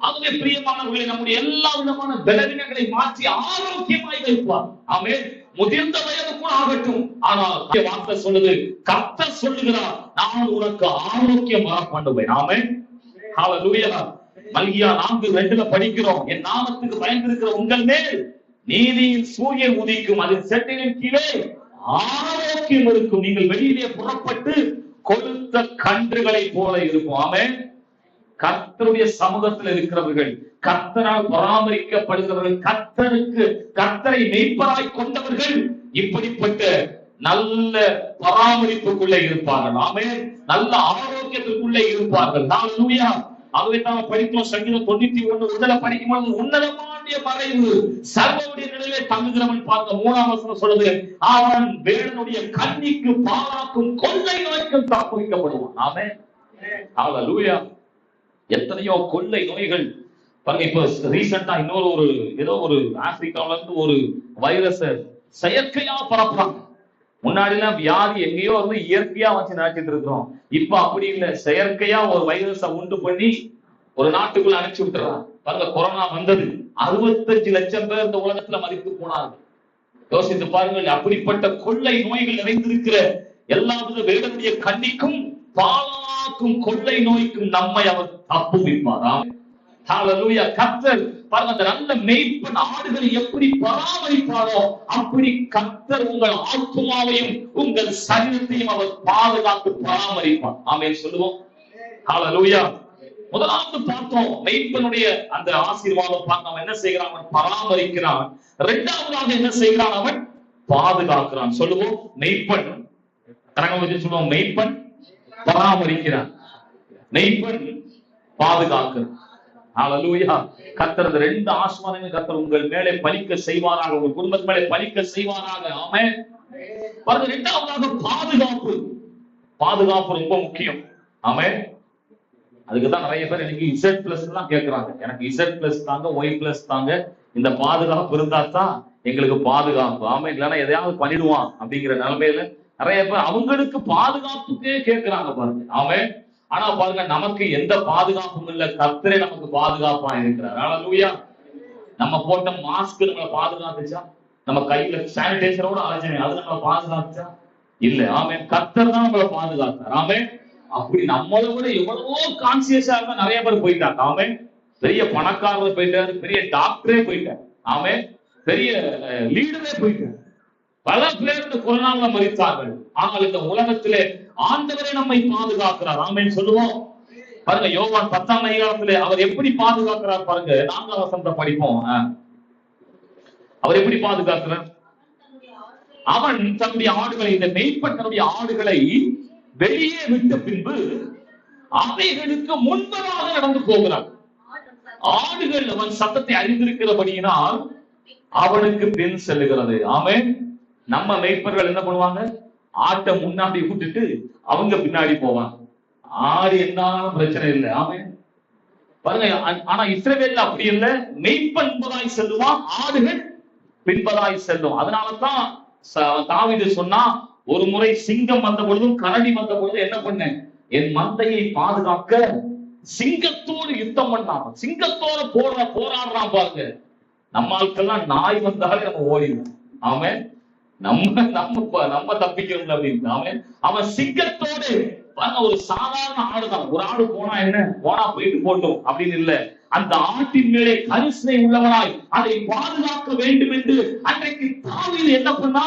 ஆகவே பிரியமானவர்களே, நம்முடைய எல்லா விதமான பலவீனங்களை மாற்றி ஆரோக்கியமாய் வைப்பார். ஆமென். முதிர்ந்த வயதுக்கும் ஆகட்டும், ஆனால் வார்த்தை சொல்லுது, கர்த்தர் சொல்லுகிறார், நான் உனக்கு ஆரோக்கியம் வர பண்ணுவேன். ஆமென். ஹல்லேலூயா. மல்கியா 4:2 படிக்கிறோம், என் நாமத்துக்கு பயந்திருக்கிற உங்கள் மேல் நீதியின் சூரியன் உதிக்கும், அதன் செட்டையின் கீழே ஆரோக்கியம் இருக்கும், நீங்கள் வெளியிலே புறப்பட்டு கொழுத்த கன்றுகளை போல இருக்கும். ஆமென். கர்த்தருடைய சமூகத்தில் இருக்கிறவர்கள், கர்த்தரால் பராமரிக்கப்படுகிறவர்கள், கர்த்தரை மெய்ப்பராய் கொண்டவர்கள் இப்படிப்பட்ட நல்ல பராமரிப்புக்குள்ளே இருப்பார்கள். ஆமென். நல்ல ஆரோக்கியத்திற்குள்ளே இருப்பார்கள். ஹல்லேலூயா. ஆகவே தான் படித்தோம், சங்கீதம் 91 முதல்ல படிக்கும்போது, உன்னதமான மறைவு சர்வவுடைய நிலையிலே தங்குகிறவன் பார்க்க 3ஆம் வசனம் சொல்லுது, அவன் வேடனுடைய கண்ணிக்கு பாலாக்கும் கொள்ளை நோய்க்கும் தப்புவிக்கப்படுவான். ஆமென். ஹல்லேலூயா. எத்தனையோ கொள்ளை நோய்கள் பாருங்க. இப்ப ரீசெண்டா இன்னொரு ஏதோ ஒரு ஆப்பிரிக்காவில இருந்து ஒரு வைரஸ செயற்கையா பரப்புறாங்க. முன்னாடி எல்லாம் வியாதி எங்கேயோ வந்து இயற்கையா வச்சு நினைச்சிட்டு இருக்கிறோம். இப்ப அப்படி இல்லை, செயற்கையா ஒரு வைரஸ உண்டு பண்ணி ஒரு நாட்டுக்குள்ள அனுப்பிச்சு விட்டுறாங்க. பாருங்க, கொரோனா வந்தது, 65 லட்சம் பேர் இந்த உலகத்துல மறித்து போனாங்க. யோசித்து பாருங்கள். அப்படிப்பட்ட கொள்ளை நோய்கள் நிறைந்திருக்கிற எல்லாவித வேடனுடைய கண்ணிக்கும் பாலாக்கும் கொள்ளை நோய்க்கும் நம்மை அவர் தப்புவிப்பார். ஹல்லேலூயா. கர்த்தர் பாருங்க, அந்த நல்ல மேய்ப்பன் ஆடுகளை எப்படி பராமரிப்பாரோ அப்படி கர்த்தர் உங்கள் ஆத்துமாவையும் உங்கள் சரீரத்தையும் அவர் பாதுகாத்து பராமரிப்பார். ஆமென் சொல்லுவோம். ஹல்லேலூயா. முதலாவது பார்த்தோம், மேய்ப்பனுடைய அந்த ஆசீர்வாதம் பார்க்க அவன் என்ன செய்கிறான்? அவன் பராமரிக்கிறான். இரண்டாவதாக என்ன செய்கிறான்? அவன் பாதுகாக்கிறான். சொல்லுவோம், மேய்ப்பன். கரங்களை சொல்லுவோம், மேய்ப்பன் பராமரிக்கிறான், மேய்ப்பன் பாதுகாக்கிறான். ஹல்லேலூயா. கர்த்தர் இந்த 2 ஆசீர்வாதங்களை கர்த்தர் உங்கள் மேலே பலிக்க செய்வாராக, உங்கள் குடும்பத்து மேலே பலிக்க செய்வாராக. ஆமென். பாருங்க, இரண்டாவதாக பாதுகாப்பு. பாதுகாப்பு ரொம்ப முக்கியம். ஆமென். அதுக்குதான் நிறைய பேர் எனக்கு Z+ எல்லாம் கேட்கிறாங்க. எனக்கு Z+ தாங்க, Y+ தாங்க, இந்த பாதுகாப்பு இருந்தா தான் எங்களுக்கு பாதுகாப்பு. ஆமென். இல்லைன்னா எதையாவது பண்ணிடுவான் அப்படிங்கிற நிலைமையில நிறைய பேர் அவங்களுக்கு பாதுகாப்புக்கே கேட்கிறாங்க பாருங்க. ஆமென். ஆனா பாருங்க, நமக்கு எந்த பாதுகாப்பும் இல்ல, கர்த்தரே நமக்கு பாதுகாப்பா இருக்கிறார். ஹல்லேலூயா. நம்ம போட்ட மாஸ்க் நம்மளை பாதுகாத்துச்சா? நம்ம கையில சானிடைசரோட அலைஞ்சமே அது நம்மளை பாதுகாத்துச்சா? இல்ல. ஆமென். கர்த்தர் தான் நம்மளை பாதுகாத்தார். ஆமென். அப்படி நம்மளை விட எவ்வளவோ கான்சியஸா இருந்தா நிறைய பேர் போயிட்டாங்க. ஆமென். பெரிய பணக்காரர் போயிட்டாரு, பெரிய டாக்டரே போயிட்டார். ஆமென். பெரிய லீடரே போயிட்டார். பல பேர் இந்த கொரோனாவில் மரித்தார்கள். ஆனால் இந்த உலகத்திலே ஆண்டவரே நம்மை பாதுகாக்கிறார். ஆமென் சொல்லுவோம். பாருங்க, யோவான் 10ஆம் அதிகாரத்திலே அவர் எப்படி பாதுகாக்கிறார் பாருங்க. 4ஆம் வசனத்தை படிப்போம். அவர் எப்படி பாதுகாக்கிறார்? அவன் தன்னுடைய ஆடுகளை, இந்த மேய்ப்பன் தன்னுடைய ஆடுகளை வெளியே விட்ட பின்பு அவைகளுக்கு முன்பதாக நடந்து போகிறார். ஆடுகள் அவன் சத்தத்தை அறிந்திருக்கிறபடியினால் அவனுக்கு பின் செல்லுகிறது. ஆமென். நம்ம மேய்ப்பர்கள் என்ன பண்ணுவாங்க? ஆட்டை முன்னாடி விட்டுட்டு அவங்க பின்னாடி போவாங்க. ஆடு என்னாலும் பிரச்சனை இல்லை. ஆமென். பாருங்க. ஆனா இஸ்ரவேல்ல அப்படி இல்லை. மெய்ப்பன் முன்பதாய் செல்லுவான், ஆடுகள் பின்பதாய் செல்லும். அதனாலதான் தாவீது சொன்னா, ஒரு முறை சிங்கம் வந்த பொழுதும் கரடி வந்த பொழுதும் என்ன பண்ண, என் மந்தையை பாதுகாக்க சிங்கத்தோடு யுத்தம் பண்ணாம, சிங்கத்தோட போராடுறான் பாருங்க. நம்ம ஆட்கள்லாம் நாய் வந்தாலே நம்ம ஓடிடும். அவன் நம்ம தப்பிக்கணும் அப்படின்னு அவன் சிங்கத்தோடு. ஒரு சாதாரண ஆடுதான். ஒரு ஆடு போனா என்ன, போனா போயிட்டு போட்டோம் அப்படின்னு இல்ல. அந்த ஆட்டின் மேலே கரிசனை உள்ளவனாய் அதை பாதுகாக்க வேண்டும் என்று அன்றைக்கு தாவீது என்ன பண்ணா,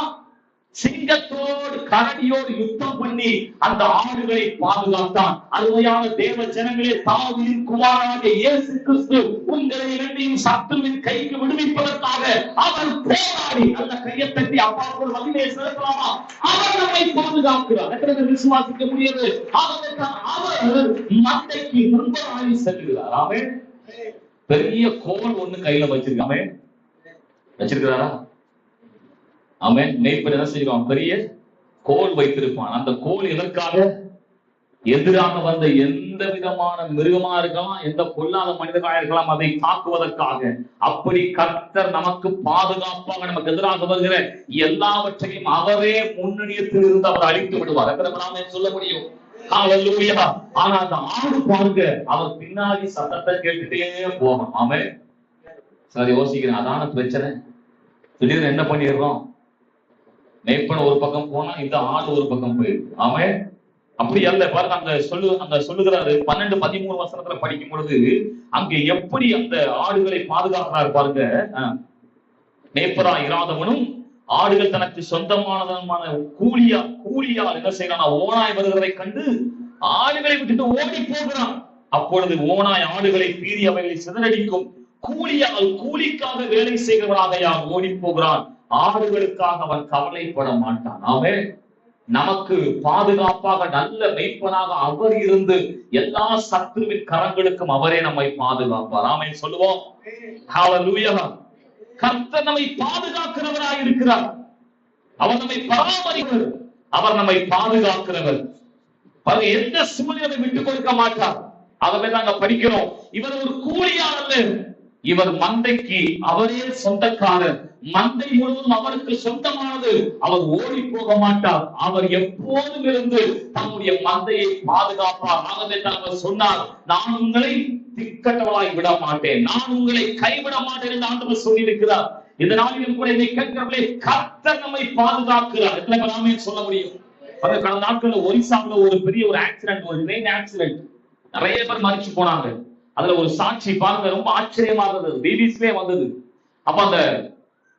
சிங்கத்தோடு கரடியோடு யுத்தம் பண்ணி அந்த ஆடுகளை பாதுகாத்தான். அருமையான தேவ ஜனங்களே, தாவீதின் குமாரனாகிய இயேசு கிறிஸ்து உங்களை இரண்டையும் சத்துருவின் கைக்கு விடுவிப்பதற்காக அவர் போராடி, அந்த கையை தட்டி அப்பாவுக்கு மகிமையை செலுத்தலாமா, அவர் நம்மை பாதுகாக்கிறார். எத்தனை விசுவாசிக்க முடியாது? அவர் மந்தைக்கு முன்பதாகி செல்கிறார். ஆமென். பெரிய கோல் ஒண்ணு கையில வச்சிருக்கிறாரா? அவன் மேய்ப்பன் என்ன செய்வான், பெரிய கோல் வைத்திருப்பான். அந்த கோல் எதற்காக? எதிராக வந்த எந்த விதமான மிருகமா இருக்கலாம், எந்த பொல்லாத மனிதர்களா இருக்கலாம், அதை தாக்குவதற்காக. அப்படி கர்த்தர் நமக்கு பாதுகாப்பாக நமக்கு எதிராக வருகிற எல்லாவற்றையும் அவரே முன்னணியத்தில் இருந்து அவர் அழித்து விடுவார். எத்தனை சொல்ல முடியும்? ஆனா அந்த ஆடு பாருங்க, அவர் பின்னாடி சத்தத்தை கேட்டுட்டே போகணும். ஆமே. சரி, யோசிக்கிறேன். அதான பிரச்சனை. திடீர்னு என்ன பண்ணிடுறோம், மேய்ப்பன் ஒரு பக்கம் போனா இந்த ஆடு ஒரு பக்கம் போயிருக்கு. ஆமே. அப்படி அல்ல பாருங்க. அங்க சொல்லுகிறாரு 12-13 வசனத்துல படிக்கும் பொழுது அங்க எப்படி அந்த ஆடுகளை பாதுகாக்கிறார் பாருங்க. மேய்ப்பரா இராதவனும் ஆடுகள் தனக்கு சொந்தமானதமான கூலியால் என்ன செய்யறான், ஓனாய் வருகிறதை கண்டு ஆடுகளை விட்டுட்டு ஓடி போகிறான். அப்பொழுது ஓனாய் ஆடுகளை பீறி அவைகளை சிதறடிக்கும். கூலிக்காக வேலை செய்கிறவராக ஓடி போகிறான். ஆடுகளுக்காக அவன் கவலைப்பட மாட்டான். அவன் நமக்கு பாதுகாப்பாக நல்ல மெய்ப்பனாக அவர் இருந்து எல்லா சத்துருவின் கரங்களுக்கும் அவரே நம்மை பாதுகாப்பார். ஆமென் சொல்லுவோம். ஹல்லேலூயா. கர்த்தர் நம்மை பாதுகாக்கிறவராக இருக்கிறார். அவர் நம்மை பராமரிக்கிறவர், அவர் நம்மை பாதுகாக்கிறவர். எந்த சூழ்நிலை விட்டுக் கொடுக்க மாட்டார். அதை நாங்க படிக்கிறோம். இவர் ஒரு கூலியார் அல்ல, இவர் மந்தைக்கு அவரே சொந்தக்காரர். மந்தை முழுவதும் அவருக்கு சொந்தமானது. அவர் ஓடி போக மாட்டார். அவர் எப்போதும் இருந்து தம்முடைய மந்தையை பாதுகாப்பார். ஆகவே அவர் சொன்னார், நான் உங்களை திக்கட்டவளாய் விட மாட்டேன், நான் உங்களை கைவிட மாட்டேன் என்று ஆண்டவர் சொல்லி இருக்கிறார். இந்த நாளிலும் கூட இதை கேட்கிறவர்களே, கர்த்தர் நம்மை பாதுகாக்கிறார். எத்தனை நாமே சொல்ல முடியும்? கடந்த நாட்கள்ல ஒரிசாவில் ஒரு பெரிய ஆக்சிடென்ட், ஒரு ட்ரெயின் ஆக்சிடென்ட். நிறைய பேர் மறிச்சு போனாங்க. அதுல ஒரு சாட்சி பாருங்க, ரொம்ப ஆச்சரியமாக இருந்தது. பிபிசிலே வந்தது. அப்ப அந்த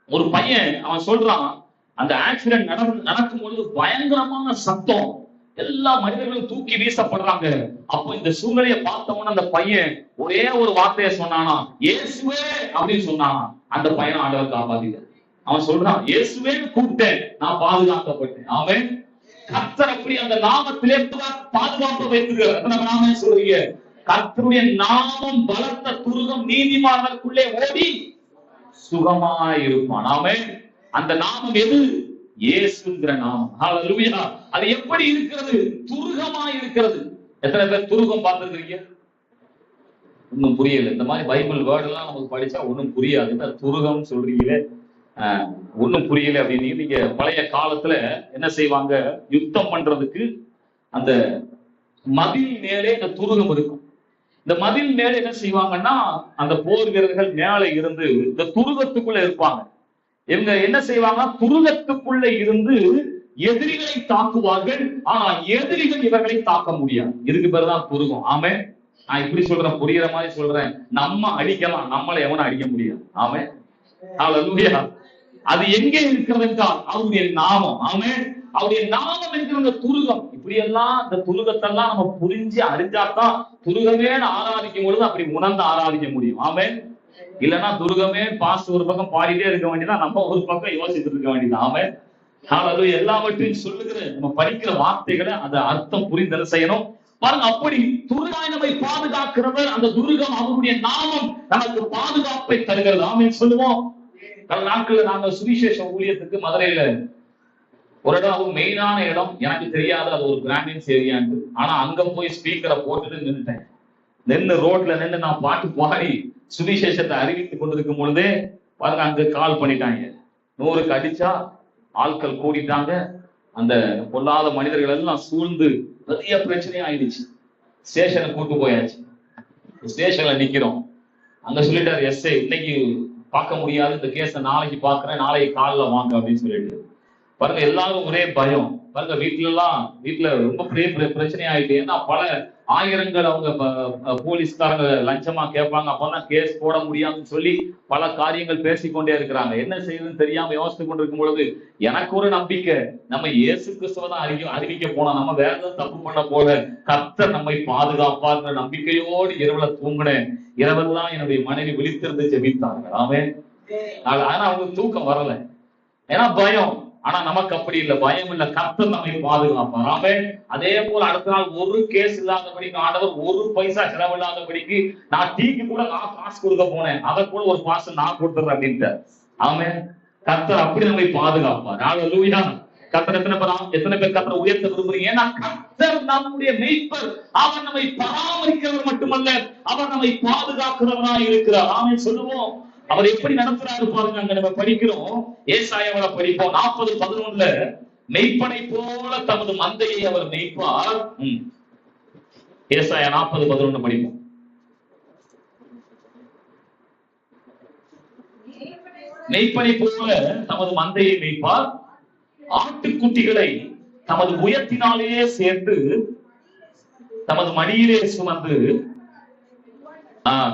ஒரு பையன் அவன் சொல்றான், அந்த ஆக்சிடென்ட் நடக்கும் பொழுது பயங்கரமான சத்தம், எல்லா மனிதர்களும் தூக்கி வீசப்படுறாங்க. அப்ப இந்த சூழ்நிலையை பார்த்தவன அந்த பையன் ஒரே ஒரு வார்த்தையை சொன்னானா, இயேசுவே அப்படின்னு சொன்னானா. அந்த பையனை ஆண்டவர் காப்பாத்திட்டார். அவன் சொல்றான், இயேசுவே கூப்பிட்டேன், நான் பாதுகாக்கப்பட்டேன். அவன் கர்த்தர் அப்படி அந்த நாமத்திலே பாதுகாப்பு வைத்திருக்கிறார். நாமே சொல்றீங்க, கர்த்தருடைய நாமம் பலத்த துருகம், நீதிமான்களுக்குள்ளே ஓடி சுகமாயிருப்பான். ஆமென். அந்த நாமம் எது? இயேசுங்கிற நாமம். ஹல்லேலூயா. அது எப்படி இருக்கிறது? துருகமாய் இருக்கிறது. எத்தனை பேர் துருகம் பார்த்திருக்கீங்க? ஒன்னும் புரியல. இந்த மாதிரி பைபிள் வேர்ட் எல்லாம் நமக்கு படிச்சா ஒன்னும் புரியாது. துருகம் சொல்றீங்களே, ஒன்னும் புரியல அப்படின்னு. நீங்க பழைய காலத்துல என்ன செய்வாங்க, யுத்தம் பண்றதுக்கு அந்த மதில் மேலே இந்த துருகம் இருக்கும். இந்த மதில் மேல என்ன செய்வாங்கன்னா, அந்த போர் வீரர்கள் மேல இருந்து இந்த துருகத்துக்குள்ள இருப்பாங்க. இவங்க என்ன செய்வாங்க, துருகத்துக்குள்ள இருந்து எதிரிகளை தாக்குவார்கள். ஆனா எதிரிகள் இவர்களை தாக்க முடியாது. இதுக்கு பேருதான் துருகம். ஆமே. நான் இப்படி சொல்றேன், புரியுற மாதிரி சொல்றேன். நம்ம அடிக்கலாம், நம்மளை எவனை அடிக்க முடியாது. ஆமே. ஹல்லேலூயா. அது எங்கே இருக்கிறது என்றால் அவருடைய நாமம். ஆமே. அவருடைய நாமம் என்கிற அந்த துருகம். இப்படி எல்லாம் இந்த துருகத்தெல்லாம் நம்ம புரிஞ்சு அறிஞ்சாதான் துருகமே ஆராதிக்கும் பொழுது அப்படி உணர்ந்து ஆராதிக்க முடியும். ஆமே. இல்லைன்னா துருகமே பாஸ்ட் ஒரு பக்கம் பாடிட்டே இருக்க வேண்டியதான், நம்ம ஒரு பக்கம் யோசிச்சுட்டு இருக்க வேண்டியதான். ஆமே. ஹல்லேலூயா. எல்லாவற்றையும் சொல்லுகிற நம்ம படிக்கிற வார்த்தைகளை அந்த அர்த்தம் புரிந்தல் செய்யணும். பாருங்க, அப்படி துருகாய் நம்மை பாதுகாக்கிறவர். அந்த துருகம் அவருடைய நாமம் நமக்கு பாதுகாப்பை தருகிறது. ஆமென் சொல்லுவோம். பல நாட்கள்ல நாங்க சுவிசேஷ ஊழியத்துக்கு மதுரையில ஒரு இடம், அது மெயினான இடம், எனக்கு தெரியாது அது ஒரு பிராமின்ஸ் ஏரியான்னு. ஆனா அங்க போய் ஸ்பீக்கரை போட்டுட்டு நின்றுட்டேன். நின்று ரோட்ல நின்று நான் பாட்டு பாடி சுவிசேஷத்தை அறிவித்துக் கொண்டிருக்கும் பொழுதே பாருங்க, அங்க கால் பண்ணிட்டாங்க. 100க்கு அடிச்சா ஆட்கள் கூடிட்டாங்க. அந்த பொல்லாத மனிதர்கள் எல்லாம் சூழ்ந்து பெரிய பிரச்சனையா ஆயிடுச்சு. ஸ்டேஷனை கூட்டு போயாச்சு. ஸ்டேஷன்ல நிக்கிறோம். அங்க சொல்லிட்டாரு எஸ்ஐ, இன்னைக்கு பார்க்க முடியாது, இந்த கேஸ நாளைக்கு பாக்குறேன், நாளைக்கு காலைல வாங்க அப்படின்னு சொல்லிட்டு. பாருங்க, எல்லாரும் ஒரே பயம். பாருங்க, வீட்டுல ரொம்ப பெரிய பிரச்சனை ஆயிட்டு. ஏன்னா பல ஆயிரங்கள் அவங்க போலீஸ்காரங்க லஞ்சமா கேட்பாங்க. அப்பதான் கேஸ் போட முடியாதுன்னு சொல்லி பல காரியங்கள் பேசிக்கொண்டே இருக்கிறாங்க. என்ன செய்யுதுன்னு தெரியாம யோசித்து கொண்டிருக்கும் பொழுது எனக்கு ஒரு நம்பிக்கை, நம்ம இயேசு கிறிஸ்துவ தான் அறிவிக்க போனோம், நம்ம வேற ஏதாவது தப்பு பண்ண போல, கர்த்தர் நம்மை பாதுகாப்பாங்கிற நம்பிக்கையோடு இரவுல தூங்கினேன். இரவெல்லாம் என்னுடைய மனைவி விழித்திருந்து ஜெபித்தாங்க. ஆனா அவங்களுக்கு தூக்கம் வரல, ஏன்னா பயம். ஆனா நமக்கு அப்படி இல்லை, பயம் இல்லை, கர்த்தர் நம்மை பாதுகாப்பார். அதே போல அடுத்த நாள் ஒரு கேஸ் இல்லாதபடிக்கு, ஆண்டவர் ஒரு பைசா செலவில்லாதபடிக்கு, நான் டீக்கு கூட நான் காசு கொடுக்க போனேன், அதை கூட ஒரு பாசம் நான் கொடுத்துறேன் அப்படின்ட்டு. ஆமென். கர்த்தர் அப்படி நம்மை பாதுகாப்பார். ஹல்லேலூயா. கர்த்தர் எத்தனை பேர் கர்த்தரை உயர்த்த விரும்புறீங்க? ஏன்னா கர்த்தர் நம்முடைய மேய்ப்பர். அவர் நம்மை பராமரிக்கிறவர் மட்டுமல்ல, அவர் நம்மை பாதுகாக்கிறவராய் இருக்கிறார். ஆமென் சொல்லுவோம். அவர் எப்படி நடத்துறாரு பாருங்க. அங்க நம்ம படிக்கிறோம், ஏசாயாவை படிப்போம். 40:11 மெய்ப்பனை போல தமது மந்தையை அவர் மேய்ப்பார். ஏசாயா 40:11 படிப்போம். மெய்ப்பனை போல தமது மந்தையை மேய்ப்பார், ஆட்டுக்குட்டிகளை தமது உயரத்தினாலேயே சேர்த்து தமது மடியிலே சுமந்து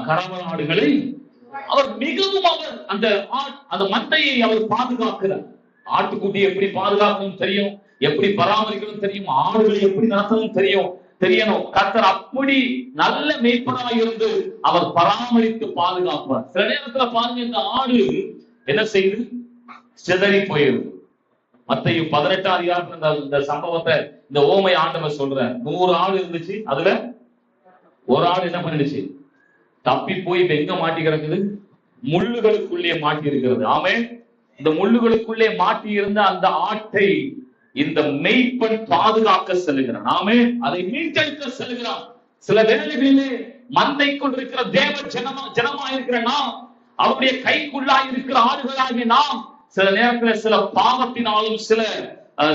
கறவலாடுகளை அவர் மிகவும் அந்த மந்தையை அவர் பாதுகாக்கிறார். ஆட்டுக்குட்டி எப்படி பாதுகாக்கணும் தெரியும், எப்படி பராமரிக்கணும் தெரியும், ஆடுகளை எப்படி நடத்தணும் தெரியணும். கர்த்தர் அப்படி நல்ல மேய்ப்பராக இருந்து அவர் பராமரித்து பாதுகாப்பார். சில நேரத்துல பாருங்க, இந்த ஆடு என்ன செய்யுது, சிதறி போயிருது. மத்தேயு 18 அதிகாரத்துல இந்த சம்பவத்தை, இந்த ஓமை ஆண்டவர் சொல்ற. 100 ஆடு இருந்துச்சு, அதுல ஒரு ஆடு என்ன பண்ணிடுச்சு, தப்பி போய் இப்ப எங்க மாட்டி கிடக்குது, முள்ளுகளுக்குள்ளே மாட்டி இருக்கிறது. ஆமென். இந்த முள்ளுகளுக்குள்ளே மாட்டி இருந்த அந்த ஆட்டை இந்த மெய்ப்பன் பாதுகாக்க செல்கிறான். ஆமென். அதை மீட்டெடுக்க செல்கிறான். சில வேளைகளிலே மந்தைக்குள் இருக்கிற தேவ ஜனமா இருக்கிற நாம், அவருடைய கைக்குள்ளாய் இருக்கிற ஆடுகளாகிய நாம், சில நேரத்தில் சில பாவத்தினாலும், சில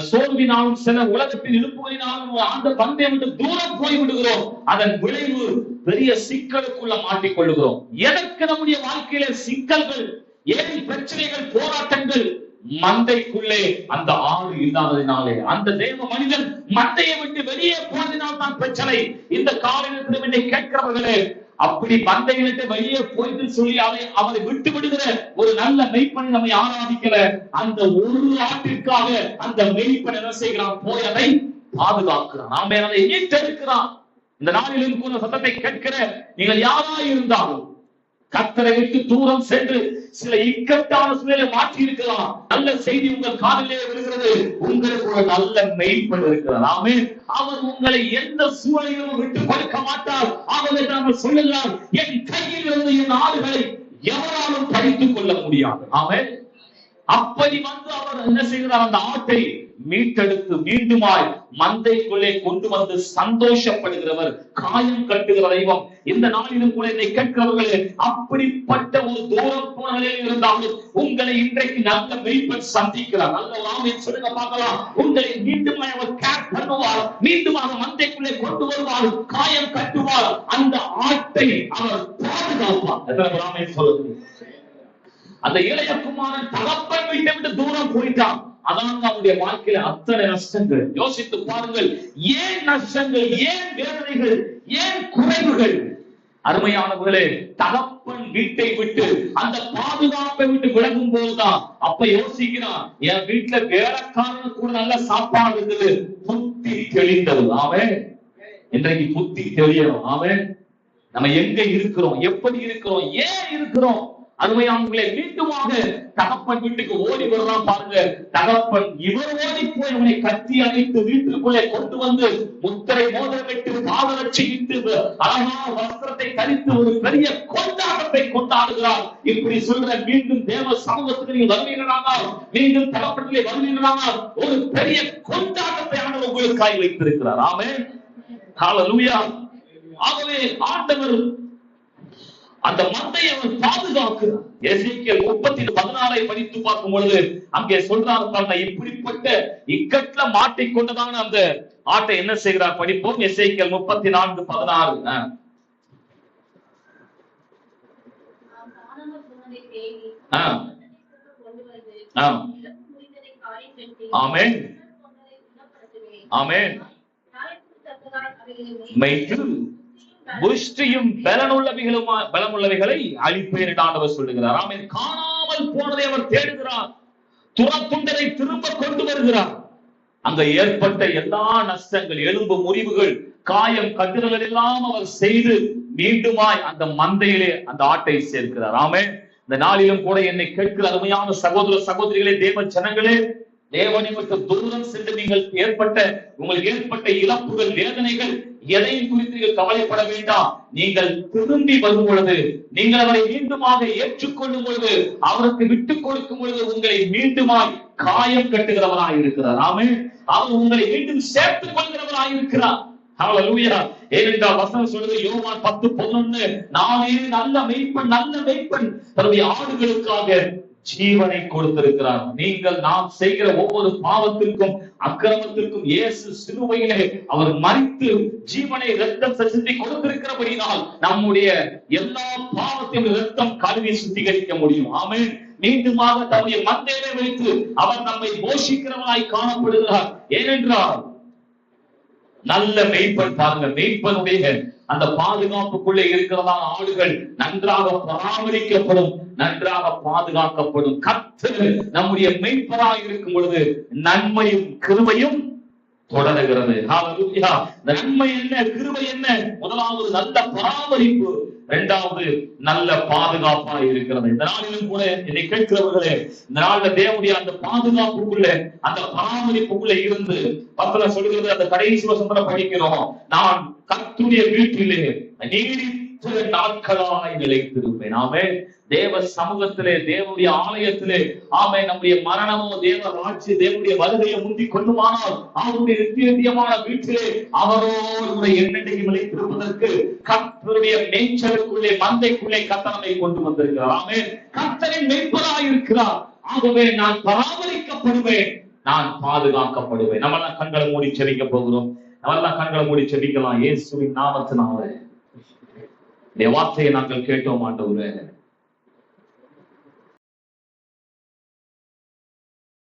சோர்வினாலும், சில உலகத்தின் இழுப்புகளினாலும் அந்த பந்தயம் விட்டு தூரம் போய் விடுகிறோம். அதன் விளைவு பெரிய சிக்கலுக்குள்ள மாட்டிக்கொள்ளுகிறோம். எதற்கு நம்முடைய வாழ்க்கையில சிக்கல்கள், ஏன் பிரச்சனைகள், போராட்டங்கள்? மந்தைக்குள்ளே அந்த ஆடு இல்லாததினாலே, அந்த தேவ மனிதன் மந்தையை விட்டு வெளியே போனதினால் தான் பிரச்சனை. இந்த காலையில் என்னை கேட்கிறவர்களே, அப்படி மந்தைகளுக்கு வெளியே போயிட்டு சொல்லி அவரை விட்டு விடுகிற ஒரு நல்ல மெய்ப்பனை நம்மை ஆராதிக்கிற அந்த ஒரு ஆட்டிற்காக அந்த மெய்ப்பன் என்ன செய்கிறான், போய் அதை பாதுகாக்கிறான். நாம அதை மீட்டெடுக்கிறான். இந்த நாளிலும் கூட சத்தத்தை கேட்கிற நீங்கள் யாராய் இருந்தாலும், கர்த்தரை விட்டு தூரம் சென்று சில இக்கட்டான சூழலை மாற்றி இருக்கலாம். நல்ல செய்தி உங்கள் காதிலே விழுகிறது, உங்களுக்கு ஒரு நல்ல மெய்ப்பன் இருக்கிறார். ஆமென். அவர் உங்களை எந்த சூழலிலும் விட்டு கொடுக்க மாட்டார். ஆகவே நாம சொல்லலாம், என் கையில் இருந்து என் ஆடுகளை எவராலும் பறித்துக் கொள்ள முடியாது. ஆமென். அப்படி அவர் என்ன செய்கிறார், அந்த ஆட்டை மீட்டெடுத்து மீண்டுமாய் மந்தைக்குள்ளே கொண்டு வந்து சந்தோஷப்படுகிறவர், காயம் கட்டுகிற தெய்வம். இந்த நாளிலும் கூட என்னை கேட்கிறவர்களே, அப்படிப்பட்ட ஒரு தூரம் போன நிலையில் இருந்தாலும் உங்களை இன்றைக்கு நல்ல மெய்ப்பன் சந்திக்கிறார். நல்ல ஆமென் சொல்லுங்க பார்க்கலாம். உங்களை மீண்டுமாய் அவர் கேர் பண்ணுவார், மீண்டுமாக மந்தைக்குள்ளே கொண்டு வருவார், காயம் கட்டுவார், அந்த ஆட்டை அவர் பாதுகாப்பார். எத்தனை ஆமென் சொல்லுங்க. அந்த இளைய குமாரன் தகப்பன் வீட்டை விட்டு தூரம் போயிட்டான். அதான் அவனுடைய வாழ்க்கையில அத்தனை நஷ்டங்கள். யோசித்து பாருங்கள், ஏன் நஷ்டங்கள், ஏன் வேதனைகள், ஏன் குறைவுகள்? அருமையானவர்களே, தகப்பன் வீட்டை விட்டு, அந்த பாதுகாப்பை விட்டு விலகும் போதுதான் அப்ப யோசிக்கிறான், என் வீட்டுல வேலைக்காரன் கூட நல்ல சாப்பாடு இருக்குது, புத்தி தெளிந்தது. ஆமென். இன்றைக்கு புத்தி தெளியணும். ஆமென். நம்ம எங்க இருக்கிறோம், எப்படி இருக்கிறோம், ஏன் இருக்கிறோம்? அருமையானவர்களே, மீண்டுமாக தகப்பன் வீட்டுக்கு ஓடி வரலாம் பாருங்க. தகப்பன் இவர் ஓடி போய் அவனை கட்டி அணைத்து வீட்டுக்குள்ளே கொண்டு வந்து முத்திரை மோதிரமிட்டு பாதரட்சி இட்டு அழகான வஸ்திரத்தை தரித்து ஒரு பெரிய கொண்டாட்டத்தை கொண்டாடுகிறார். இப்படி சொல்ற மீண்டும் தேவ சமூகத்துக்கு நீங்க வருவீர்களானால், மீண்டும் தகப்பனிலே வருவீர்களானால், ஒரு பெரிய கொண்டாட்டத்தை ஆண்டவர் உங்களுக்காய் வைத்திருக்கிறார். ஆமென். ஹல்லேலூயா. ஆகவே ஆண்டவர் அந்த மந்தையை அவர் பாதுகாக்கிறார். எசேக்கியேல் 30:16 படித்து பார்க்கும் பொழுது அங்கே சொல்றார் பாருங்க, இப்படிப்பட்ட இக்கட்ல மாட்டிக்கொண்டதான அந்த ஆட்டை என்ன செய்கிறார் படிப்போம். எசேக்கியேல் 34:16. ஆமென் ஆமென். புஷ்டியும் பலமுள்ளவைகளை அழிப்பேன் என்று ஆண்டவர் சொல்லுகிறார். ஆமென். காணாமல் போனதை அவர் தேடுகிறார், துரத்துண்டதை திரும்ப கொண்டு வருகிறார். அங்க ஏற்பட்ட எல்லா நஷ்டங்கள், எலும்பு முறிவுகள், காயம், கட்டுதல்கள் எல்லாம் அவர் செய்து மீண்டுமாய் அந்த மந்தையிலே அந்த ஆட்டை சேர்க்கிறார். ஆமென். இந்த நாளிலும் கூட என்னை கேட்கிற அருமையான சகோதர சகோதரிகளே, தேவ ஜனங்களே, தேவனை விட்டு தூரம் சென்று நீங்கள் உங்களுக்கு ஏற்பட்ட இழப்புகள், வேதனைகள், எதையும் குறித்து நீங்கள் கவலைப்பட வேண்டாம். நீங்கள் திரும்பி வரும் பொழுது, நீங்கள் அவரை மீண்டுமாக ஏற்றுக்கொள்ளும் பொழுது, அவருக்கு விட்டுக் கொடுக்கும் பொழுது உங்களை மீண்டுமாய் காயம் கட்டுகிறவராய் இருக்கிறார். ஆமென். அவர் உங்களை மீண்டும் சேர்த்துக் கொள்கிறவராய் இருக்கிறார். ஹல்லேலூயா. ஏனென்றால் வசனம் சொல்லுது, யோவான் 10:11, நானே நல்ல மேய்ப்பன் தன்னுடைய ஆடுகளுக்காக ஜீவனை கொடுத்திருக்கிறார். நாம் செய்கிற ஒவ்வொரு பாவத்திற்கும் அக்கிரமத்திற்கும் இயேசு சிலுவையிலே அவர் மரித்து ஜீவனை இரத்தம் சிந்தி கொடுத்திருக்கிறபடினால் நம்முடைய எல்லா பாவத்தையும் இரத்தம் கழுவி சுத்திகரிக்க முடியும். ஆமென். மீண்டுமாக தன்னுடைய மந்தையிலே வைத்து அவர் நம்மை போஷிக்கிறவராய் காணப்படுகிறார். ஏனென்றால் நல்ல மேய்ப்பன் பாருங்க, மேய்ப்பனுடைய அந்த பாதுகாப்புக்குள்ளே இருக்கிறதா ஆடுகள் நன்றாக பராமரிக்கப்படும், நன்றாக பாதுகாக்கப்படும். கர்த்தர் நம்முடைய மேய்ப்பராய் இருக்கும் பொழுது நன்மையும் கிருபையும் தொடருகிறது. ஹல்லேலூயா. நன்மை என்ன, கிருபை என்ன? முதலாவது நல்ல பராமரிப்பு, இரண்டாவது நல்ல பாதுகாப்பா இருக்கிறது. இந்த நாளிலும் கூட என்னை கேட்கிறவர்களே, இந்த நாள்ல தேவனுடைய அந்த பாதுகாப்புக்குள்ள, அந்த பராமரிப்புக்குள்ள இருந்து பத்திர சொல்கிறது, அந்த கடைசி வசனத்துல படிக்கிறோம், நான் கர்த்தருடைய வீட்டிலே நீடித்த நாட்களாய் நிலைத்திருப்பேன். ஆமென். தேவ சமூகத்திலே, தேவனுடைய ஆலயத்திலே, ஆமென், நம்முடைய மரணமோ தேவ ராட்சி தேவனுடைய வருகையை முந்திக் கொண்டுமானால் அவருடைய நித்தியமான வீட்டிலே அவரோடு என்னென்னையும் நிலைத்திருப்பதற்கு கர்த்தருடைய மேய்ச்சலுக்குள்ளே, மந்தைக்குள்ளே கர்த்தர் நம்மை கொண்டு வந்திருக்கிறார். ஆமென். கர்த்தரின் மேய்ப்பராய் இருக்கிறார். ஆகவே நான் பராமரிக்கப்படுவேன், நான் பாதுகாக்கப்படுவேன். நம்ம எல்லாம் கண்களை மூடி செபிக்க போகிறோம். நம்ம எல்லாம் கண்களை மூடி செபிக்கலாம். இயேசுவின் நாமத்தினாலே வார்த்தையை நாங்கள் கேட்டோம் ஆண்டவரே.